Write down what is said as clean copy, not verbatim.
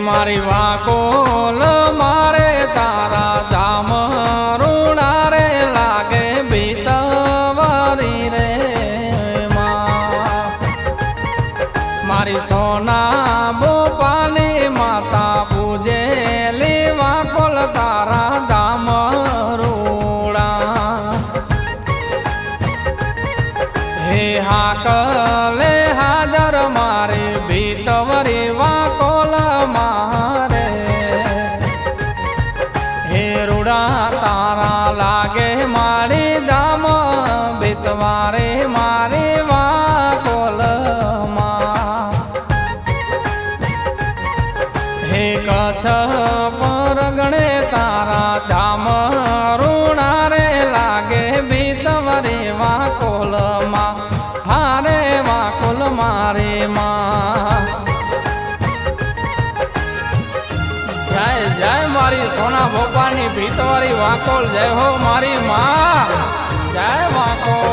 મારી વાકોલ મારે તારા ધામ રૂણા રે લાગે ભીતવારી રે મારી સોના બોપાની માતા પૂજેલી વાકોલ તારા ધામ રૂણા હે હાકલે હાજર મારે ભીતવરી વાકોલ મારે હે રૂડા તારા લાગે મારી ધામ ભીતવારે મારી વાકોલ હે કચ્છ પરગણે તારા ધામ રૂણા રે લાગે ભીતવરે વાકોલ હારે વાકોલ મારે જય જય મારી સોના ભોપાની ભીતવારી વાકોલ જય હો મારી માં જય વાકોલ।